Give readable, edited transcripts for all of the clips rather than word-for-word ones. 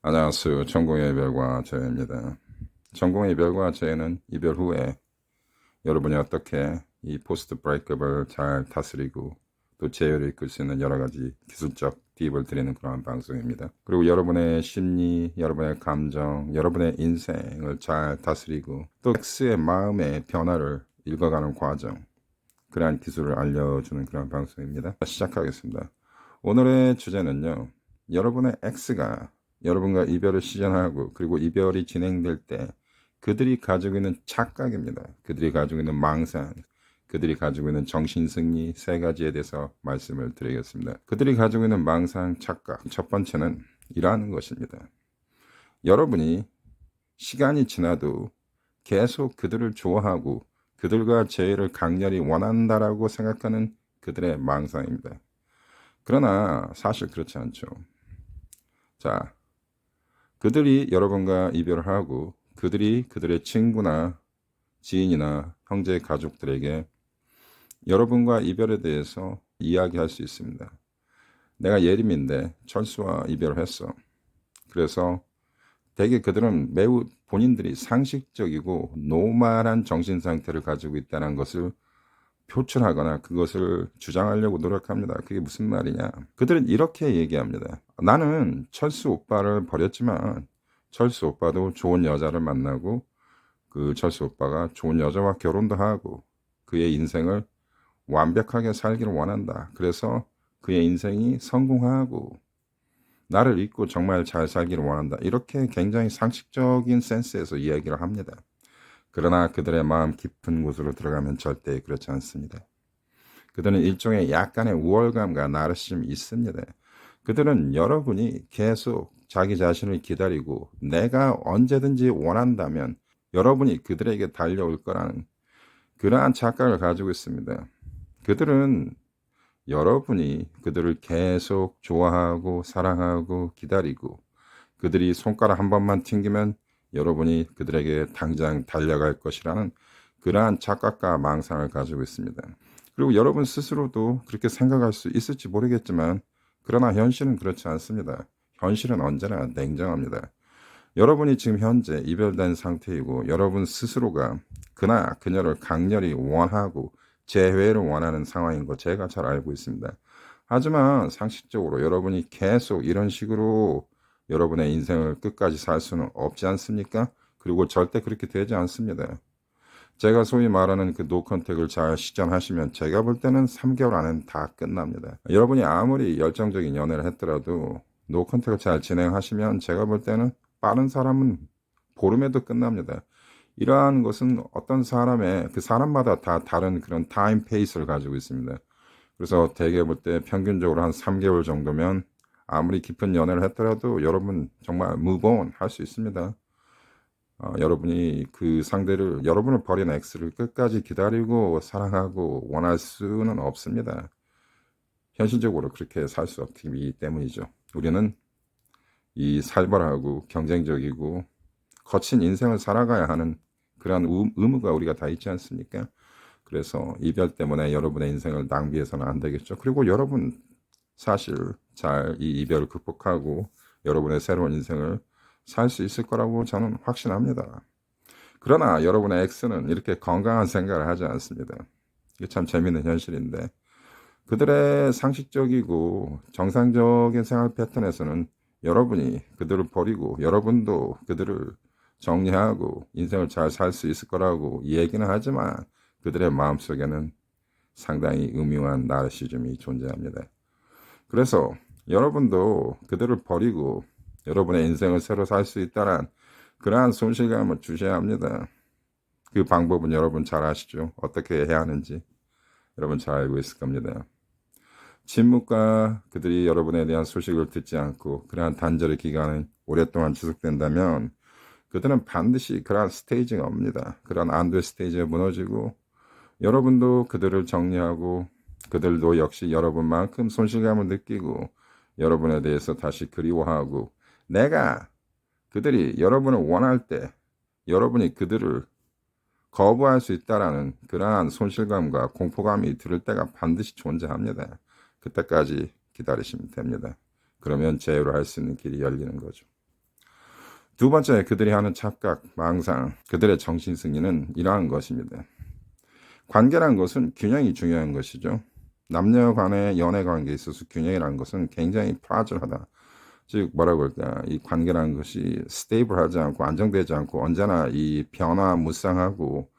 안녕하세요. 전공의 이별과 저희입니다. 전공의 이별과 저희는 이별 후에 여러분이 어떻게 이 포스트 브레이크업을 잘 다스리고 또 재회를 이끌 수 있는 여러 가지 기술적 팁을 드리는 그런 방송입니다. 그리고 여러분의 심리, 여러분의 감정, 여러분의 인생을 잘 다스리고 또 X의 마음의 변화를 읽어가는 과정, 그러한 기술을 알려주는 그런 방송입니다. 시작하겠습니다. 오늘의 주제는요. 여러분의 X가 여러분과 이별을 시전하고 그리고 이별이 진행될 때 그들이 가지고 있는 착각입니다. 그들이 가지고 있는 망상, 그들이 가지고 있는 정신승리 세 가지에 대해서 말씀을 드리겠습니다. 그들이 가지고 있는 망상, 착각. 첫 번째는 이러한 것입니다. 여러분이 시간이 지나도 계속 그들을 좋아하고 그들과 재회를 강렬히 원한다라고 생각하는 그들의 망상입니다. 그러나 사실 그렇지 않죠. 자, 그들이 여러분과 이별을 하고 그들이 그들의 친구나 지인이나 형제 가족들에게 여러분과 이별에 대해서 이야기할 수 있습니다. 내가 예림인데 철수와 이별을 했어. 그래서 대개 그들은 매우 본인들이 상식적이고 노멀한 정신 상태를 가지고 있다는 것을 표출하거나 그것을 주장하려고 노력합니다. 그게 무슨 말이냐? 그들은 이렇게 얘기합니다. 나는 철수 오빠를 버렸지만 철수 오빠도 좋은 여자를 만나고 그 철수 오빠가 좋은 여자와 결혼도 하고 그의 인생을 완벽하게 살기를 원한다. 그래서 그의 인생이 성공하고 나를 잊고 정말 잘 살기를 원한다. 이렇게 굉장히 상식적인 센스에서 이야기를 합니다. 그러나 그들의 마음 깊은 곳으로 들어가면 절대 그렇지 않습니다. 그들은 일종의 약간의 우월감과 나르시즘이 있습니다. 그들은 여러분이 계속 자기 자신을 기다리고 내가 언제든지 원한다면 여러분이 그들에게 달려올 거라는 그러한 착각을 가지고 있습니다. 그들은 여러분이 그들을 계속 좋아하고 사랑하고 기다리고 그들이 손가락 한 번만 튕기면 여러분이 그들에게 당장 달려갈 것이라는 그러한 착각과 망상을 가지고 있습니다. 그리고 여러분 스스로도 그렇게 생각할 수 있을지 모르겠지만 그러나 현실은 그렇지 않습니다. 현실은 언제나 냉정합니다. 여러분이 지금 현재 이별된 상태이고 여러분 스스로가 그나 그녀를 강렬히 원하고 재회를 원하는 상황인 거 제가 잘 알고 있습니다. 하지만 상식적으로 여러분이 계속 이런 식으로 여러분의 인생을 끝까지 살 수는 없지 않습니까? 그리고 절대 그렇게 되지 않습니다. 제가 소위 말하는 그 노컨택을 잘 실천하시면 제가 볼 때는 3개월 안엔 다 끝납니다. 여러분이 아무리 열정적인 연애를 했더라도 노컨택을 잘 진행하시면 제가 볼 때는 빠른 사람은 보름에도 끝납니다. 이러한 것은 어떤 사람의 그 사람마다 다 다른 그런 타임 페이스를 가지고 있습니다. 그래서 대개 볼 때 평균적으로 한 3개월 정도면 아무리 깊은 연애를 했더라도 여러분 정말 move on 할 수 있습니다. 여러분이 그 상대를 여러분을 버린 X를 끝까지 기다리고 사랑하고 원할 수는 없습니다. 현실적으로 그렇게 살 수 없기 때문이죠. 우리는 이 살벌하고 경쟁적이고 거친 인생을 살아가야 하는 그러한 의무가 우리가 다 있지 않습니까? 그래서 이별 때문에 여러분의 인생을 낭비해서는 안 되겠죠. 그리고 여러분 사실 잘 이 이별을 극복하고 여러분의 새로운 인생을 살 수 있을 거라고 저는 확신합니다. 그러나 여러분의 X는 이렇게 건강한 생각을 하지 않습니다. 이게 참 재미있는 현실인데 그들의 상식적이고 정상적인 생활 패턴에서는 여러분이 그들을 버리고 여러분도 그들을 정리하고 인생을 잘 살 수 있을 거라고 얘기는 하지만 그들의 마음속에는 상당히 음흉한 나르시즘이 존재합니다. 그래서 여러분도 그들을 버리고 여러분의 인생을 새로 살 수 있다는 그러한 손실감을 주셔야 합니다. 그 방법은 여러분 잘 아시죠? 어떻게 해야 하는지 여러분 잘 알고 있을 겁니다. 침묵과 그들이 여러분에 대한 소식을 듣지 않고 그러한 단절의 기간은 오랫동안 지속된다면 그들은 반드시 그러한 스테이지가 옵니다. 그러한 안도의 스테이지에 무너지고 여러분도 그들을 정리하고 그들도 역시 여러분만큼 손실감을 느끼고 여러분에 대해서 다시 그리워하고 내가 그들이 여러분을 원할 때 여러분이 그들을 거부할 수 있다라는 그러한 손실감과 공포감이 들을 때가 반드시 존재합니다. 그때까지 기다리시면 됩니다. 그러면 제어를 할 수 있는 길이 열리는 거죠. 두 번째, 그들이 하는 착각, 망상, 그들의 정신승리는 이러한 것입니다. 관계란 것은 균형이 중요한 것이죠. 남녀 간의 연애 관계에 있어서 균형이라는 것은 굉장히 프라질하다. 즉 뭐라고 할까, 이 관계라는 것이 스테이블하지 않고 안정되지 않고 언제나 이 변화무쌍하고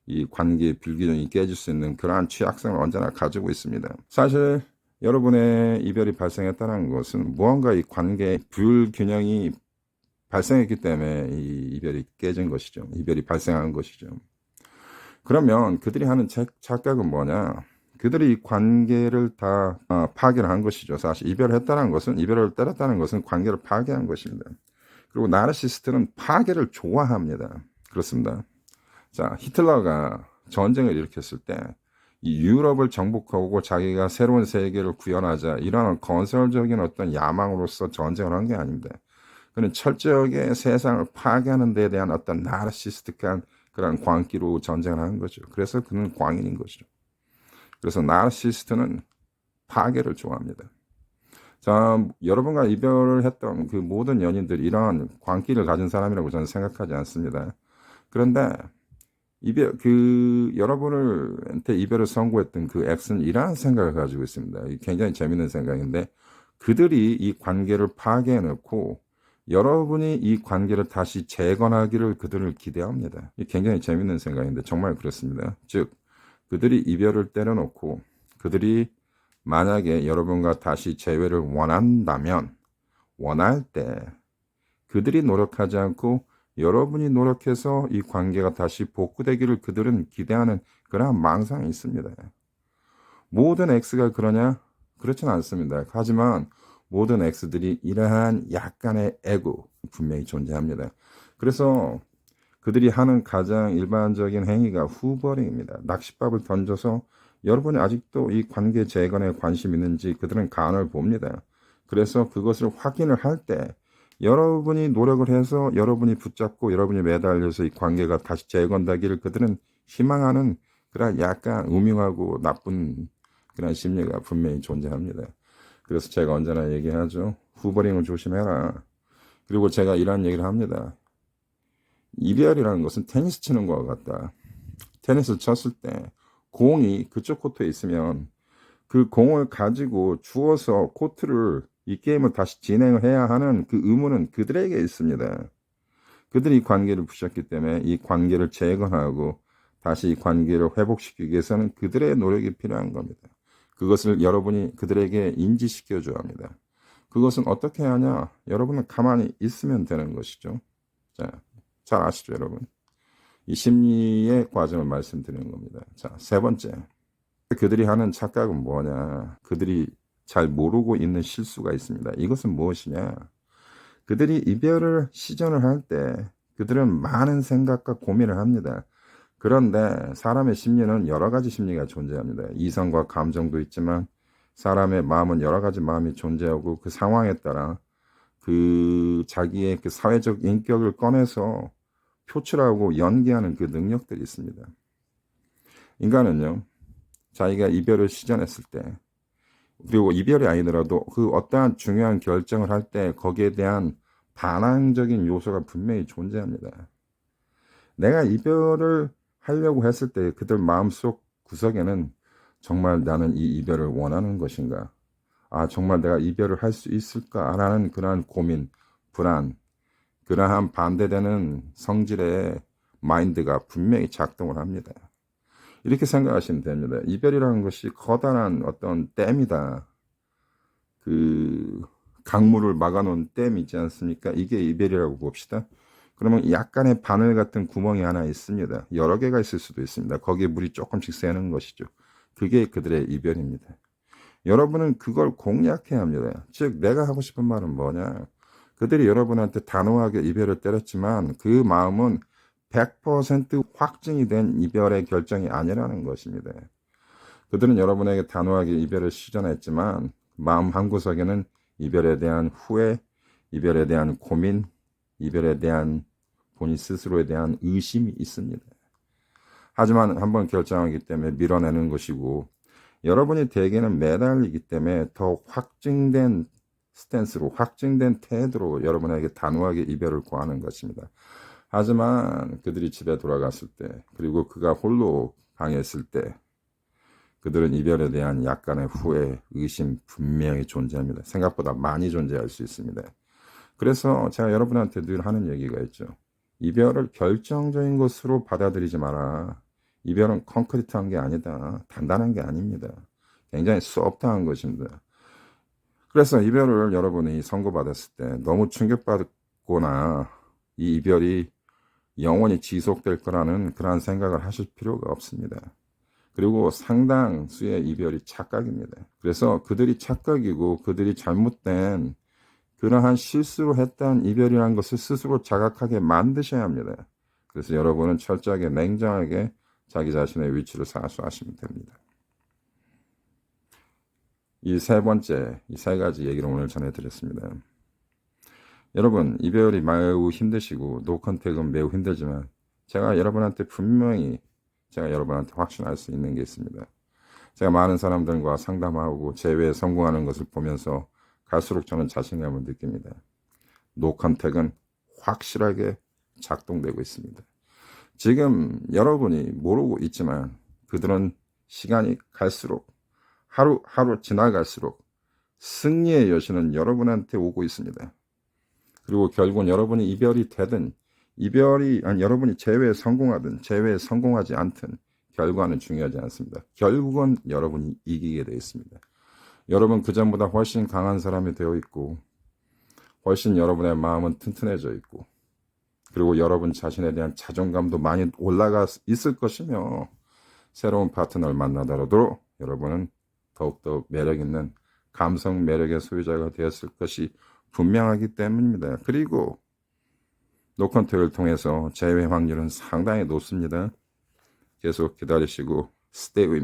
이 관계의 불균형이 깨질 수 있는 그러한 취약성을 언제나 가지고 있습니다. 사실 여러분의 이별이 발생했다는 것은 무언가 이 관계의 불균형이 발생했기 때문에 이 이별이 깨진 것이죠. 이별이 발생한 것이죠. 그러면 그들이 하는 착각은 뭐냐? 그들이 이 관계를 다 파괴를 한 것이죠. 사실 이별을 했다는 것은, 이별을 때렸다는 것은 관계를 파괴한 것입니다. 그리고 나르시스트는 파괴를 좋아합니다. 그렇습니다. 자, 히틀러가 전쟁을 일으켰을 때 이 유럽을 정복하고 자기가 새로운 세계를 구현하자, 이런 건설적인 어떤 야망으로서 전쟁을 한 게 아닙니다. 그는 철저하게 세상을 파괴하는 데에 대한 어떤 나르시스틱한 그런 광기로 전쟁을 하는 거죠. 그래서 그는 광인인 것이죠. 그래서 나르시스트는 파괴를 좋아합니다. 자, 여러분과 이별을 했던 그 모든 연인들이 이러한 광기를 가진 사람이라고 저는 생각하지 않습니다. 그런데 여러분한테 이별을 선고했던 그 X는 이러한 생각을 가지고 있습니다. 굉장히 재밌는 생각인데, 그들이 이 관계를 파괴해놓고 여러분이 이 관계를 다시 재건하기를 그들을 기대합니다. 이 굉장히 재밌는 생각인데 정말 그렇습니다. 즉, 그들이 이별을 때려놓고 그들이 만약에 여러분과 다시 재회를 원한다면, 원할 때 그들이 노력하지 않고 여러분이 노력해서 이 관계가 다시 복구되기를 그들은 기대하는 그러한 망상이 있습니다. 모든 X가 그러냐? 그렇진 않습니다. 하지만 모든 X들이 이러한 약간의 에고 분명히 존재합니다. 그래서 그들이 하는 가장 일반적인 행위가 후버링입니다. 낚싯밥을 던져서 여러분이 아직도 이 관계 재건에 관심 있는지 그들은 간을 봅니다. 그래서 그것을 확인을 할 때 여러분이 노력을 해서 여러분이 붙잡고 여러분이 매달려서 이 관계가 다시 재건되기를 그들은 희망하는 그런 약간 음흉하고 나쁜 그런 심리가 분명히 존재합니다. 그래서 제가 언제나 얘기하죠. 후버링을 조심해라. 그리고 제가 이런 얘기를 합니다. 이별이라는 것은 테니스 치는 것과 같다. 테니스 쳤을 때 공이 그쪽 코트에 있으면 그 공을 가지고 주워서 코트를, 이 게임을 다시 진행을 해야 하는 그 의무는 그들에게 있습니다. 그들이 관계를 부셨기 때문에 이 관계를 재건하고 다시 이 관계를 회복시키기 위해서는 그들의 노력이 필요한 겁니다. 그것을 여러분이 그들에게 인지시켜 줘야 합니다. 그것은 어떻게 하냐? 여러분은 가만히 있으면 되는 것이죠. 자, 잘 아시죠, 여러분? 이 심리의 과정을 말씀드리는 겁니다. 자, 세 번째. 그들이 하는 착각은 뭐냐? 그들이 잘 모르고 있는 실수가 있습니다. 이것은 무엇이냐? 그들이 이별을 시전을 할 때 그들은 많은 생각과 고민을 합니다. 그런데 사람의 심리는 여러 가지 심리가 존재합니다. 이성과 감정도 있지만 사람의 마음은 여러 가지 마음이 존재하고 그 상황에 따라 그 자기의 그 사회적 인격을 꺼내서 표출하고 연기하는 그 능력들이 있습니다. 인간은요, 자기가 이별을 시전했을 때, 그리고 이별이 아니더라도 그 어떠한 중요한 결정을 할 때 거기에 대한 반항적인 요소가 분명히 존재합니다. 내가 이별을 하려고 했을 때 그들 마음속 구석에는 정말 나는 이 이별을 원하는 것인가? 아, 정말 내가 이별을 할 수 있을까라는 그러한 고민, 불안, 그러한 반대되는 성질의 마인드가 분명히 작동을 합니다. 이렇게 생각하시면 됩니다. 이별이라는 것이 커다란 어떤 댐이다. 그 강물을 막아놓은 댐 있지 않습니까? 이게 이별이라고 봅시다. 그러면 약간의 바늘 같은 구멍이 하나 있습니다. 여러 개가 있을 수도 있습니다. 거기에 물이 조금씩 새는 것이죠. 그게 그들의 이별입니다. 여러분은 그걸 공략해야 합니다. 즉, 내가 하고 싶은 말은 뭐냐? 그들이 여러분한테 단호하게 이별을 때렸지만 그 마음은 100% 확증이 된 이별의 결정이 아니라는 것입니다. 그들은 여러분에게 단호하게 이별을 시전했지만 마음 한구석에는 이별에 대한 후회, 이별에 대한 고민, 이별에 대한 본인 스스로에 대한 의심이 있습니다. 하지만 한번 결정하기 때문에 밀어내는 것이고, 여러분이 대개는 매달리기 때문에 더 확증된 스탠스로 확증된 태도로 여러분에게 단호하게 이별을 고하는 것입니다. 하지만 그들이 집에 돌아갔을 때, 그리고 그가 홀로 방에 있을 때 그들은 이별에 대한 약간의 후회, 의심 분명히 존재합니다. 생각보다 많이 존재할 수 있습니다. 그래서 제가 여러분한테 늘 하는 얘기가 있죠. 이별을 결정적인 것으로 받아들이지 마라. 이별은 콘크리트한 게 아니다. 단단한 게 아닙니다. 굉장히 소프트한 것입니다. 그래서 이별을 여러분이 선고받았을 때 너무 충격받거나 이 이별이 영원히 지속될 거라는 그러한 생각을 하실 필요가 없습니다. 그리고 상당수의 이별이 착각입니다. 그래서 그들이 착각이고 그들이 잘못된 그러한 실수로 했던 이별이라는 것을 스스로 자각하게 만드셔야 합니다. 그래서 여러분은 철저하게 냉정하게 자기 자신의 위치를 사수하시면 됩니다. 이 세 번째, 이 세 가지 얘기를 오늘 전해드렸습니다. 여러분, 이별이 매우 힘드시고 노컨택은 매우 힘들지만 제가 여러분한테 확신할 수 있는 게 있습니다. 제가 많은 사람들과 상담하고 재회에 성공하는 것을 보면서 갈수록 저는 자신감을 느낍니다. 노컨택은 확실하게 작동되고 있습니다. 지금 여러분이 모르고 있지만 그들은 시간이 갈수록 하루 지나갈수록 승리의 여신은 여러분한테 오고 있습니다. 그리고 결국은 여러분이 이별이 되든 여러분이 재회에 성공하든 재회에 성공하지 않든 결과는 중요하지 않습니다. 결국은 여러분이 이기게 되어 있습니다. 여러분 그전보다 훨씬 강한 사람이 되어 있고 훨씬 여러분의 마음은 튼튼해져 있고 그리고 여러분 자신에 대한 자존감도 많이 올라가 있을 것이며 새로운 파트너를 만나더라도 여러분은 더욱더 매력있는 감성 매력의 소유자가 되었을 것이 분명하기 때문입니다. 그리고 노컨택을 통해서 재회 확률은 상당히 높습니다. 계속 기다리시고 stay with me.